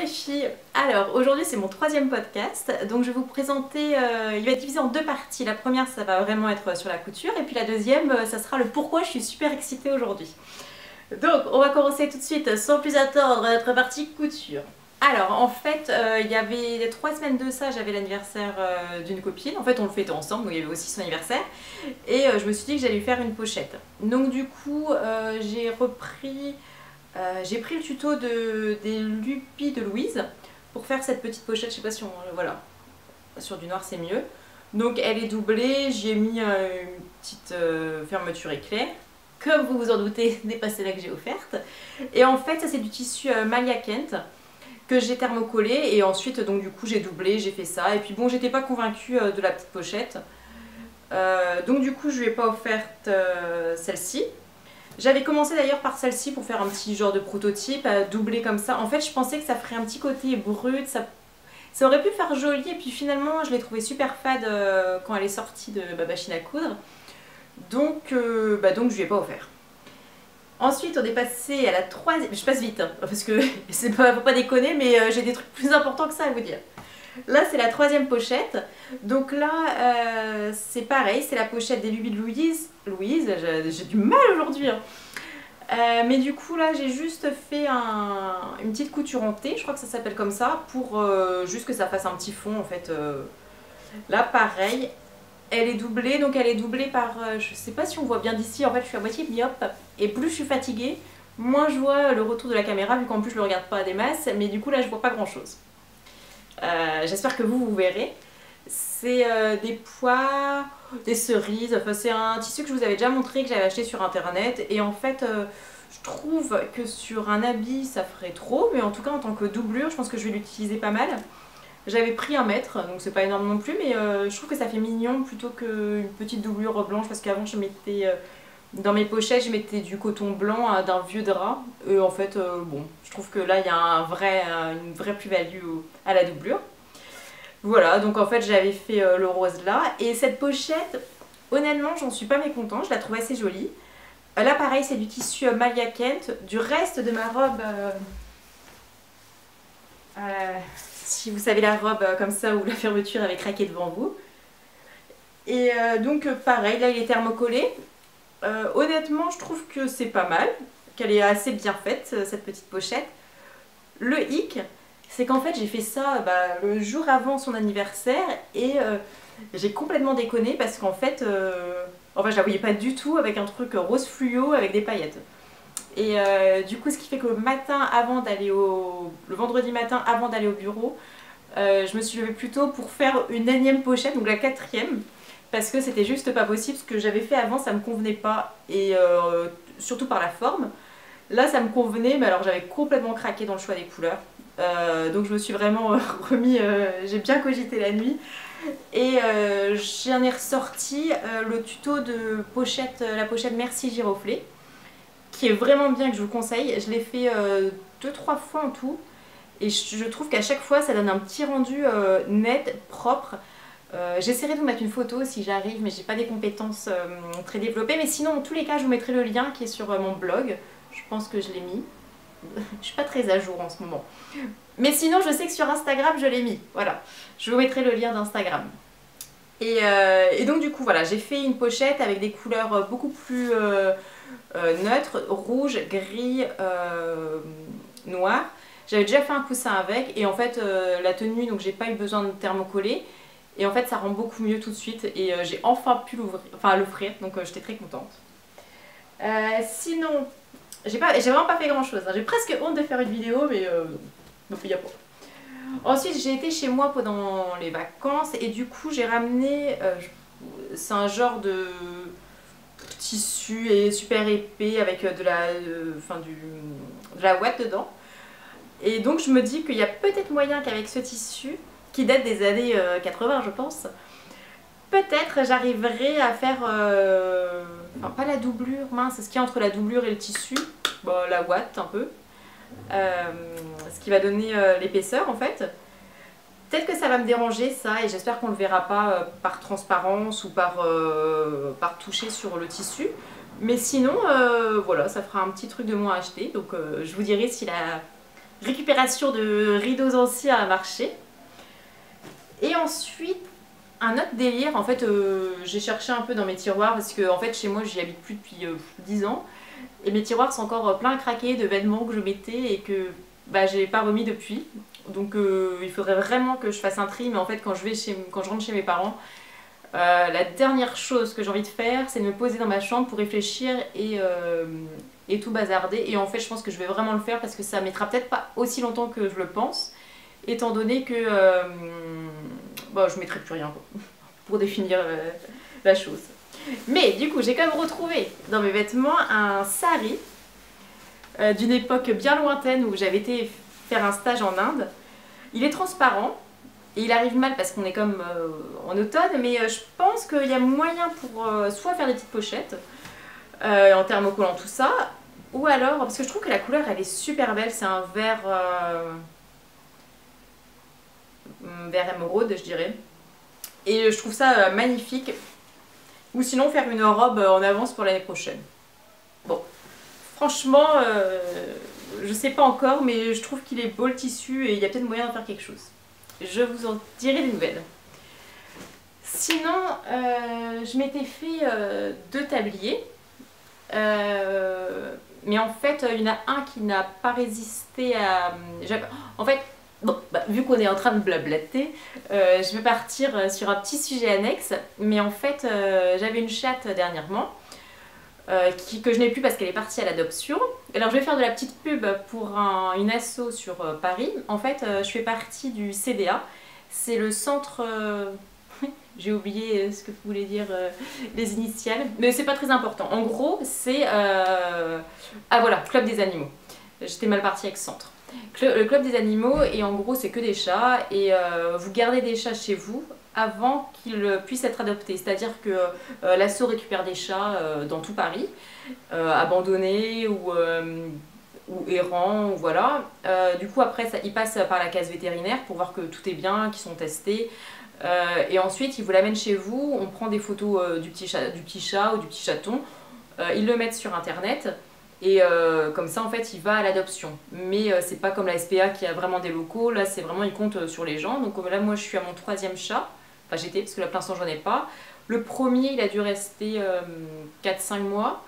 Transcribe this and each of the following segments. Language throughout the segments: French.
les filles, alors aujourd'hui c'est mon troisième podcast, donc je vais vous présenter, il va être divisé en deux parties. La première ça va vraiment être sur la couture et puis la deuxième ça sera le pourquoi je suis super excitée aujourd'hui. Donc on va commencer tout de suite sans plus attendre notre partie couture. Alors en fait il y avait 3 semaines de ça, j'avais l'anniversaire d'une copine, en fait on le fêtait ensemble donc il y avait aussi son anniversaire et je me suis dit que j'allais lui faire une pochette. Donc du coup j'ai pris le tuto des Lupis de Louise pour faire cette petite pochette, je sais pas si on... voilà, sur du noir c'est mieux. Donc elle est doublée, j'y ai mis une petite fermeture éclair, comme vous vous en doutez, n'est pas celle-là que j'ai offerte. Et en fait ça c'est du tissu Malia Kent que j'ai thermocollé et ensuite donc du coup j'ai doublé, j'ai fait ça. Et puis bon j'étais pas convaincue de la petite pochette. Donc du coup je lui ai pas offerte celle-ci. J'avais commencé d'ailleurs par celle-ci pour faire un petit genre de prototype, doubler comme ça. En fait, je pensais que ça ferait un petit côté brut, ça aurait pu faire joli. Et puis finalement, je l'ai trouvé super fade quand elle est sortie de ma machine à coudre. Donc je lui ai pas offert. Ensuite, on est passé à la troisième... Je passe vite, hein, parce que c'est pas, faut pas déconner, mais j'ai des trucs plus importants que ça à vous dire. Là, c'est la troisième pochette. Donc là, c'est pareil, c'est la pochette des Lupis de Louise. Louise, j'ai du mal aujourd'hui. Hein. Mais du coup, là, j'ai juste fait une petite couture en T, je crois que ça s'appelle comme ça, pour juste que ça fasse un petit fond, en fait. Là, pareil, elle est doublée, donc elle est doublée par... je sais pas si on voit bien d'ici, en fait, je suis à moitié myope. Et plus je suis fatiguée, moins je vois le retour de la caméra, vu qu'en plus, je le regarde pas à des masses. Mais du coup, là, je vois pas grand-chose. J'espère que vous verrez. C'est des pois, des cerises, enfin c'est un tissu que je vous avais déjà montré, que j'avais acheté sur internet. Et en fait, je trouve que sur un habit ça ferait trop, mais en tout cas en tant que doublure, je pense que je vais l'utiliser pas mal. J'avais pris 1 mètre, donc c'est pas énorme non plus, mais je trouve que ça fait mignon plutôt qu'une petite doublure blanche, parce qu'avant je mettais... dans mes pochettes, je mettais du coton blanc d'un vieux drap. Et en fait, bon, je trouve que là, il y a une vraie plus-value à la doublure. Voilà, donc en fait, j'avais fait le rose là. Et cette pochette, honnêtement, j'en suis pas mécontente. Je la trouve assez jolie. Là, pareil, c'est du tissu Malia Kent. Du reste de ma robe... si vous savez la robe comme ça, où la fermeture avait craqué devant vous. Et donc, pareil, là, il est thermocollé. Honnêtement, je trouve que c'est pas mal, qu'elle est assez bien faite, cette petite pochette. Le hic, c'est qu'en fait j'ai fait ça le jour avant son anniversaire et j'ai complètement déconné parce qu'en fait, je la voyais pas du tout avec un truc rose fluo avec des paillettes. Et du coup, ce qui fait que le vendredi matin avant d'aller au bureau, je me suis levée plus tôt pour faire une énième pochette, donc la 4e. Parce que c'était juste pas possible, ce que j'avais fait avant ça me convenait pas, et surtout par la forme. Là ça me convenait, mais alors j'avais complètement craqué dans le choix des couleurs. Donc je me suis vraiment remis, j'ai bien cogité la nuit. Et j'en ai ressorti le tuto de pochette, la pochette Merci Giroflée, qui est vraiment bien, que je vous conseille. Je l'ai fait 2-3 fois en tout, et je trouve qu'à chaque fois ça donne un petit rendu net, propre. J'essaierai de vous mettre une photo si j'arrive, mais j'ai pas des compétences très développées. Mais sinon, dans tous les cas, je vous mettrai le lien qui est sur mon blog. Je pense que je l'ai mis. Je suis pas très à jour en ce moment. Mais sinon, je sais que sur Instagram, je l'ai mis. Voilà, je vous mettrai le lien d'Instagram. Et donc du coup, voilà, j'ai fait une pochette avec des couleurs beaucoup plus neutres, rouge, gris, noir. J'avais déjà fait un coussin avec, et en fait, la tenue, donc j'ai pas eu besoin de thermocoller. Et en fait ça rend beaucoup mieux tout de suite et j'ai enfin pu l'offrir, donc j'étais très contente. Sinon, j'ai vraiment pas fait grand chose, hein. J'ai presque honte de faire une vidéo, mais non, il y a pas. Ensuite j'ai été chez moi pendant les vacances et du coup j'ai ramené, c'est un genre de tissu et super épais avec de la ouate dedans. Et donc je me dis qu'il y a peut-être moyen qu'avec ce tissu, qui date des années 80 je pense, peut-être j'arriverai à faire, pas la doublure, mince, ce qu'il y a entre la doublure et le tissu, la ouate un peu, ce qui va donner l'épaisseur en fait. Peut-être que ça va me déranger ça, et j'espère qu'on ne le verra pas par transparence ou par toucher sur le tissu. Mais sinon, voilà, ça fera un petit truc de moins à acheter, donc je vous dirai si récupération de rideaux anciens à marcher. Et ensuite, un autre délire, en fait, j'ai cherché un peu dans mes tiroirs parce que en fait, chez moi, j'y habite plus depuis 10 ans. Et mes tiroirs sont encore plein à craquer de vêtements que je mettais et que bah, j'ai pas remis depuis. Donc il faudrait vraiment que je fasse un tri, mais en fait, quand je rentre chez mes parents, la dernière chose que j'ai envie de faire, c'est de me poser dans ma chambre pour réfléchir et tout bazarder. Et en fait, je pense que je vais vraiment le faire parce que ça mettra peut-être pas aussi longtemps que je le pense, étant donné que bah, je mettrai plus rien quoi, pour définir la chose. Mais du coup, j'ai quand même retrouvé dans mes vêtements un sari d'une époque bien lointaine où j'avais été faire un stage en Inde. Il est transparent. Et il arrive mal parce qu'on est comme en automne, mais je pense qu'il y a moyen pour soit faire des petites pochettes en thermocollant tout ça, ou alors, parce que je trouve que la couleur elle est super belle, c'est un vert émeraude je dirais, et je trouve ça magnifique, ou sinon faire une robe en avance pour l'année prochaine. Bon, franchement, je sais pas encore, mais je trouve qu'il est beau le tissu et il y a peut-être moyen de faire quelque chose. Je vous en dirai des nouvelles. Sinon, je m'étais fait 2 tabliers. Mais en fait, il y en a un qui n'a pas résisté à... En fait, bon, bah, vu qu'on est en train de blablater, je vais partir sur un petit sujet annexe. Mais en fait, j'avais une chatte dernièrement. Que je n'ai plus parce qu'elle est partie à l'adoption. Alors je vais faire de la petite pub pour une asso sur Paris. En fait, je fais partie du CDA. C'est le centre... j'ai oublié ce que vous voulez dire, les initiales. Mais c'est pas très important. En gros, c'est... Ah voilà, Club des animaux. J'étais mal partie avec centre. Le Club des animaux, et en gros, c'est que des chats. Et vous gardez des chats chez vous avant qu'ils puissent être adoptés. C'est-à-dire que l'asso récupère des chats dans tout Paris, abandonnés ou errants, ou voilà. Du coup, après, ils passent par la case vétérinaire pour voir que tout est bien, qu'ils sont testés. Et ensuite, ils vous l'amènent chez vous, on prend des photos du petit chat ou du petit chaton, ils le mettent sur internet. Et comme ça, en fait, il va à l'adoption. Mais c'est pas comme la SPA qui a vraiment des locaux. Là, c'est vraiment, ils comptent sur les gens. Donc là, moi, je suis à mon 3e chat. Enfin, j'étais, parce que là, pour l'instant, j'en ai pas. Le premier, il a dû rester 4-5 mois.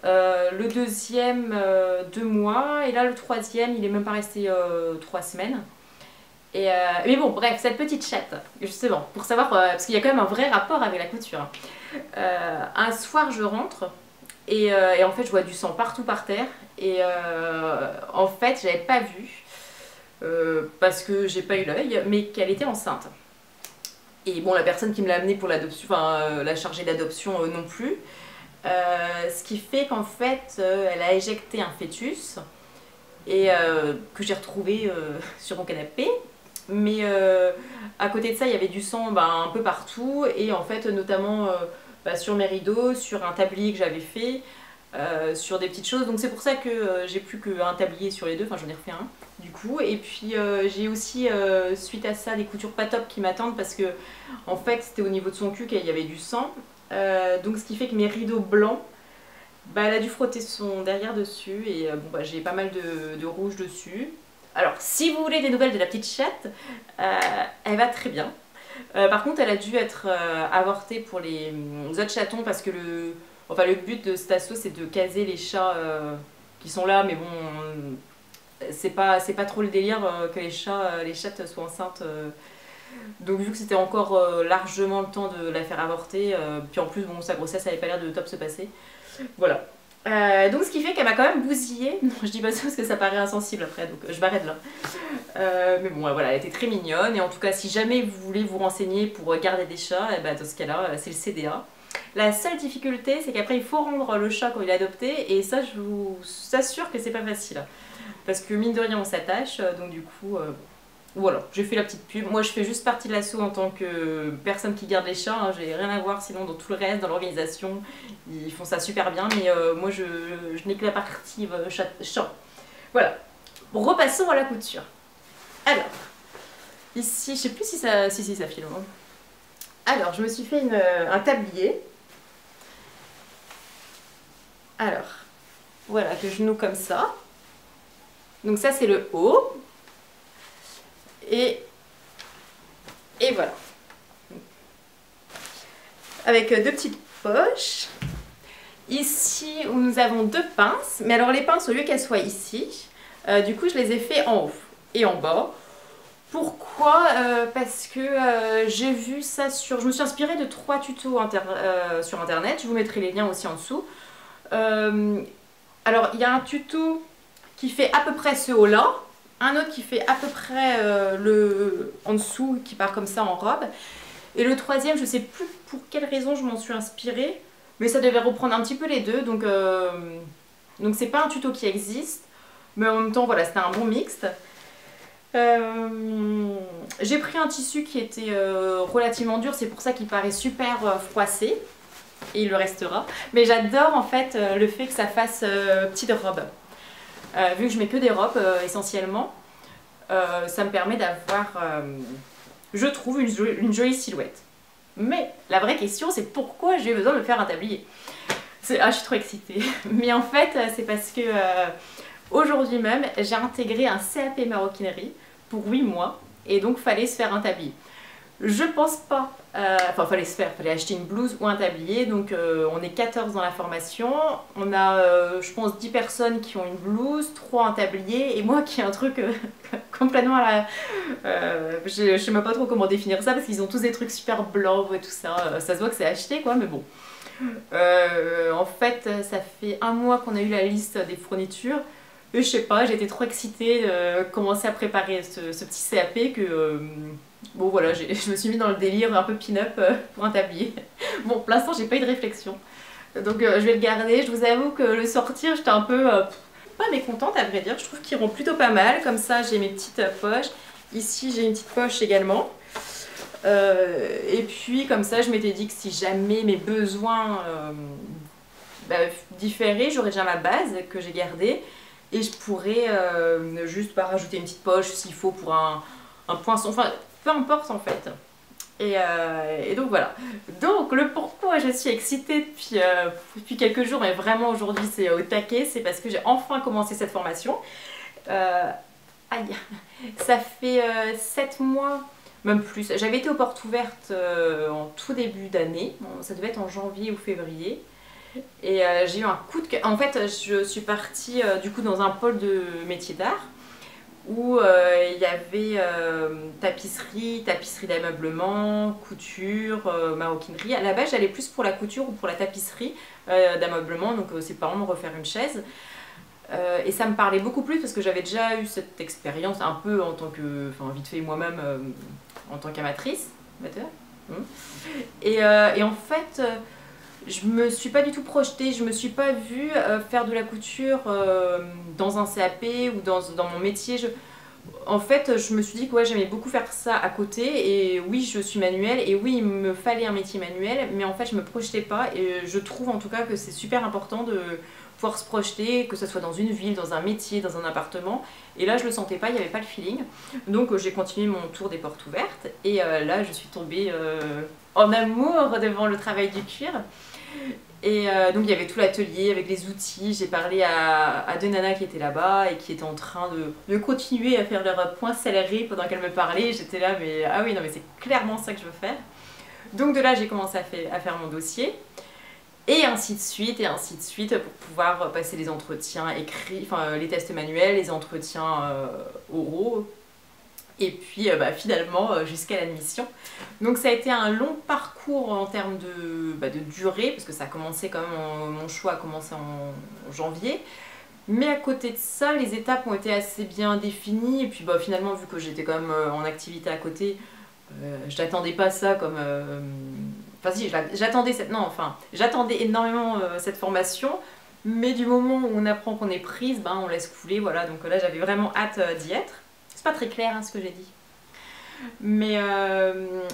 Le deuxième, 2 mois. Et là, le troisième, il est même pas resté 3 semaines. Mais bon, bref, cette petite chatte, justement, pour savoir, parce qu'il y a quand même un vrai rapport avec la couture. Un soir, je rentre. Et en fait, je vois du sang partout par terre. Et en fait, j'avais pas vu, parce que j'ai pas eu l'œil, mais qu'elle était enceinte. Et bon, la personne qui me l'a amenée pour l'adoption, enfin, la chargée d'adoption non plus. Ce qui fait qu'en fait, elle a éjecté un fœtus, et que j'ai retrouvé sur mon canapé. Mais à côté de ça, il y avait du sang un peu partout, et en fait, notamment... sur mes rideaux, sur un tablier que j'avais fait, sur des petites choses. Donc c'est pour ça que j'ai plus qu'un tablier sur les deux, enfin j'en ai refait un du coup. Et puis j'ai aussi, suite à ça, des coutures pas top qui m'attendent parce que en fait c'était au niveau de son cul qu'il y avait du sang. Donc ce qui fait que mes rideaux blancs, elle a dû frotter son derrière dessus et j'ai pas mal de rouge dessus. Alors si vous voulez des nouvelles de la petite chatte, elle va très bien. Par contre, elle a dû être avortée pour les autres chatons parce que le but de cet assaut c'est de caser les chats qui sont là, mais bon, c'est pas trop le délire que les chattes soient enceintes. Donc vu que c'était encore largement le temps de la faire avorter, puis en plus bon, sa grossesse avait pas l'air de top se passer. Voilà. Donc ce qui fait qu'elle m'a quand même bousillée. Non, je dis pas ça parce que ça paraît insensible après, donc je m'arrête là. Mais bon, voilà, elle était très mignonne. Et en tout cas, si jamais vous voulez vous renseigner pour garder des chats, dans ce cas-là, c'est le CDA. La seule difficulté, c'est qu'après, il faut rendre le chat quand il est adopté. Et ça, je vous assure que c'est pas facile. Parce que mine de rien, on s'attache. Donc du coup, voilà, j'ai fait la petite pub. Moi, je fais juste partie de l'asso en tant que personne qui garde les chats. Hein. J'ai rien à voir sinon dans tout le reste, dans l'organisation. Ils font ça super bien. Mais moi, je n'ai que la partie chat. Voilà. Repassons à la couture. Alors, ici, je sais plus si ça filme. Hein. Alors, je me suis fait un tablier. Alors, voilà, que je noue comme ça. Donc ça c'est le haut. Et voilà. Avec deux petites poches. Ici où nous avons deux pinces. Mais alors les pinces, au lieu qu'elles soient ici, du coup je les ai fait en haut et en bas. Pourquoi parce que j'ai vu ça sur... Je me suis inspirée de 3 tutos sur internet. Je vous mettrai les liens aussi en dessous. Alors il y a un tuto qui fait à peu près ce haut là. Un autre qui fait à peu près le en dessous, qui part comme ça en robe. Et le troisième, je sais plus pour quelle raison je m'en suis inspirée. Mais ça devait reprendre un petit peu les deux. Donc c'est pas un tuto qui existe. Mais en même temps, voilà, c'était un bon mixte. J'ai pris un tissu qui était relativement dur. C'est pour ça qu'il paraît super froissé. Et il le restera. Mais j'adore en fait le fait que ça fasse petite robe. Vu que je mets que des robes essentiellement, ça me permet d'avoir, je trouve, une jolie silhouette. Mais la vraie question, c'est pourquoi j'ai besoin de me faire un tablier. Ah, je suis trop excitée. Mais en fait, c'est parce que aujourd'hui même, j'ai intégré un CAP maroquinerie pour 8 mois et donc fallait se faire un tablier. Je pense pas, enfin fallait acheter une blouse ou un tablier, donc on est 14 dans la formation, on a je pense 10 personnes qui ont une blouse, 3 un tablier et moi qui ai un truc complètement à la... je sais même pas trop comment définir ça parce qu'ils ont tous des trucs super blancs et tout ça, ça se voit que c'est acheté quoi mais bon. En fait ça fait 1 mois qu'on a eu la liste des fournitures. Et je sais pas, j'étais trop excitée de commencer à préparer ce petit CAP que... bon voilà, je me suis mis dans le délire un peu pin-up pour un tablier. Bon, pour l'instant j'ai pas eu de réflexion. Donc je vais le garder. Je vous avoue que le sortir, j'étais un peu pas mécontente à vrai dire. Je trouve qu'ils rend plutôt pas mal. Comme ça j'ai mes petites poches. Ici j'ai une petite poche également. Et puis comme ça je m'étais dit que si jamais mes besoins différaient, j'aurais déjà ma base que j'ai gardée. Et je pourrais juste rajouter une petite poche s'il faut pour un poinçon, enfin peu importe en fait. Et donc voilà. Donc le pourquoi je suis excitée depuis quelques jours, mais vraiment aujourd'hui c'est au taquet, c'est parce que j'ai enfin commencé cette formation. Aïe, ça fait 7 mois, même plus. J'avais été aux portes ouvertes en tout début d'année, ça devait être en janvier ou février. Et j'ai eu un coup de cœur. En fait, je suis partie du coup dans un pôle de métiers d'art où il y avait tapisserie d'ameublement, couture, maroquinerie. À la base, j'allais plus pour la couture ou pour la tapisserie d'ameublement, donc c'est pas me refaire une chaise. Et ça me parlait beaucoup plus parce que j'avais déjà eu cette expérience un peu en tant que, enfin vite fait moi-même en tant qu'amatrice, amateur. Et en fait. Je me suis pas du tout projetée, je me suis pas vue faire de la couture dans un CAP ou dans mon métier. En fait, je me suis dit que ouais, j'aimais beaucoup faire ça à côté et oui, je suis manuelle et oui, il me fallait un métier manuel, mais en fait, je me projetais pas et je trouve en tout cas que c'est super important de pouvoir se projeter, que ce soit dans une ville, dans un métier, dans un appartement. Et là, je le sentais pas, il n'y avait pas le feeling. Donc, j'ai continué mon tour des portes ouvertes et là, je suis tombée en amour devant le travail du cuir. Et donc il y avait tout l'atelier avec les outils, j'ai parlé à 2 nanas qui étaient là-bas et qui étaient en train de continuer à faire leur point céleri pendant qu'elles me parlaient. J'étais là mais ah oui non mais c'est clairement ça que je veux faire. Donc de là j'ai commencé à faire mon dossier et ainsi de suite pour pouvoir passer les entretiens écrits, enfin les tests manuels, les entretiens oraux. Et puis finalement jusqu'à l'admission. Donc ça a été un long parcours en termes de durée, parce que ça a commencé quand même, mon choix a commencé en janvier. Mais à côté de ça, les étapes ont été assez bien définies. Et puis finalement, vu que j'étais quand même en activité à côté, je n'attendais pas ça comme... Enfin si, j'attendais énormément cette formation. Mais du moment où on apprend qu'on est prise, on laisse couler, voilà. Donc là, j'avais vraiment hâte d'y être. C'est pas très clair ce que j'ai dit. Mais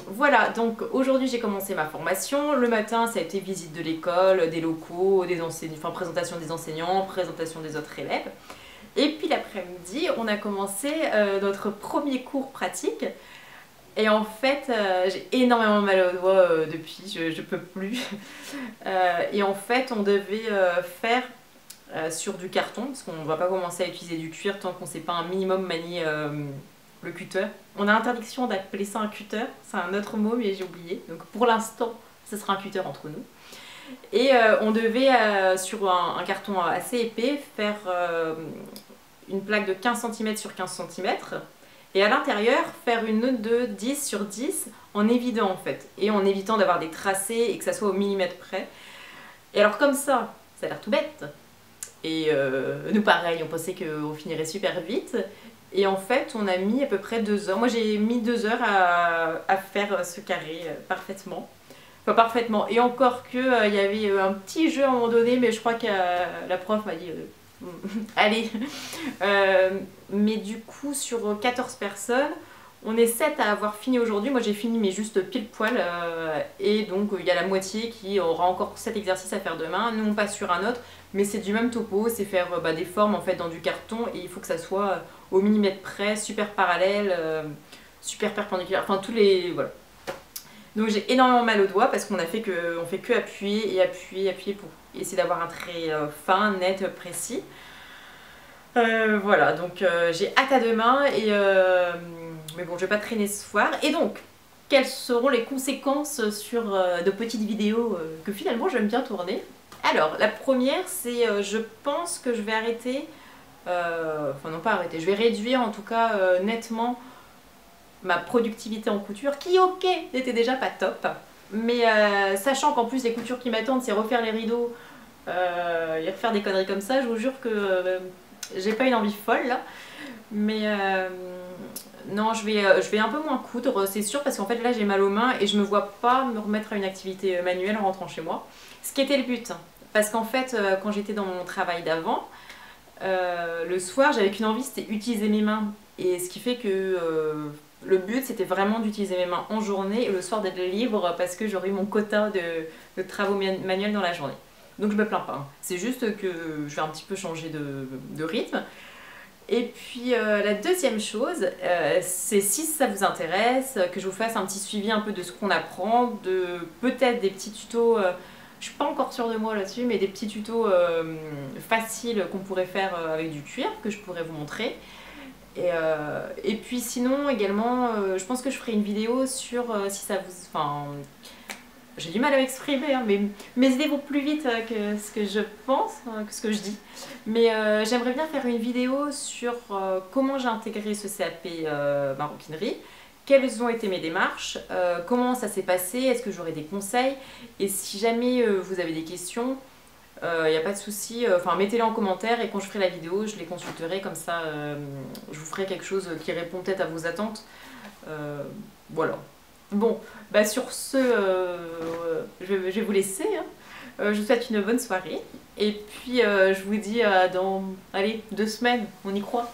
voilà, donc aujourd'hui j'ai commencé ma formation. Le matin ça a été visite de l'école, des locaux, des enseignants, enfin présentation des enseignants, présentation des autres élèves. Et puis l'après-midi on a commencé notre premier cours pratique. Et en fait j'ai énormément mal aux doigts depuis, je peux plus. Et en fait on devait faire sur du carton, parce qu'on ne va pas commencer à utiliser du cuir tant qu'on ne sait pas un minimum manier le cutter. On a interdiction d'appeler ça un cutter, c'est un autre mot mais j'ai oublié. Donc pour l'instant, ce sera un cutter entre nous. Et on devait, sur un carton assez épais, faire une plaque de 15 cm sur 15 cm. Et à l'intérieur, faire une note de 10 sur 10 en évident en fait. Et en évitant d'avoir des tracés et que ça soit au millimètre près. Et alors comme ça a l'air tout bête. Et nous pareil, on pensait qu'on finirait super vite. Et en fait, on a mis à peu près 2 heures. Moi j'ai mis 2 heures à faire ce carré parfaitement. Enfin parfaitement. Et encore que il y avait un petit jeu à un moment donné, mais je crois que la prof m'a dit allez. Mais du coup, sur 14 personnes, on est 7 à avoir fini aujourd'hui. Moi j'ai fini mais juste pile poil. Et donc il y a la moitié qui aura encore 7 exercices à faire demain. Nous on passe sur un autre, mais c'est du même topo, c'est faire des formes en fait dans du carton et il faut que ça soit au millimètre près, super parallèle, super perpendiculaire, enfin tous les... voilà. Donc j'ai énormément mal aux doigts parce qu'on fait que appuyer et appuyer, appuyer pour essayer d'avoir un trait fin, net, précis. Voilà, donc j'ai hâte à demain, mais bon, je vais pas traîner ce soir. Et donc, quelles seront les conséquences sur de petites vidéos que finalement j'aime bien tourner? Alors, la première, c'est je pense que je vais arrêter, enfin non pas arrêter, je vais réduire en tout cas nettement ma productivité en couture, qui ok, n'était déjà pas top. Mais sachant qu'en plus les coutures qui m'attendent, c'est refaire les rideaux et refaire des conneries comme ça, je vous jure que j'ai pas une envie folle là. Mais non, je vais un peu moins coudre, c'est sûr, parce qu'en fait là j'ai mal aux mains et je me vois pas me remettre à une activité manuelle en rentrant chez moi. Ce qui était le but, parce qu'en fait quand j'étais dans mon travail d'avant, le soir j'avais qu'une envie, c'était utiliser mes mains. Et ce qui fait que le but c'était vraiment d'utiliser mes mains en journée et le soir d'être libre parce que j'aurais eu mon quota de travaux manuels dans la journée. Donc je me plains pas, hein. C'est juste que je vais un petit peu changer de rythme. Et puis la deuxième chose, c'est si ça vous intéresse, que je vous fasse un petit suivi un peu de ce qu'on apprend, de peut-être des petits tutos, je suis pas encore sûre de moi là-dessus, mais des petits tutos faciles qu'on pourrait faire avec du cuir, que je pourrais vous montrer. Et puis sinon également, je pense que je ferai une vidéo sur si ça vous... Enfin, j'ai du mal à m'exprimer, hein, mais mes idées vont plus vite que ce que je pense, que ce que je dis. Mais j'aimerais bien faire une vidéo sur comment j'ai intégré ce CAP maroquinerie, quelles ont été mes démarches, comment ça s'est passé, est-ce que j'aurai des conseils, et si jamais vous avez des questions, il n'y a pas de souci, enfin mettez-les en commentaire et quand je ferai la vidéo, je les consulterai, comme ça je vous ferai quelque chose qui répond peut-être à vos attentes. Voilà. Bon, bah sur ce, je vais vous laisser, hein. Je vous souhaite une bonne soirée et puis je vous dis dans, allez, 2 semaines, on y croit.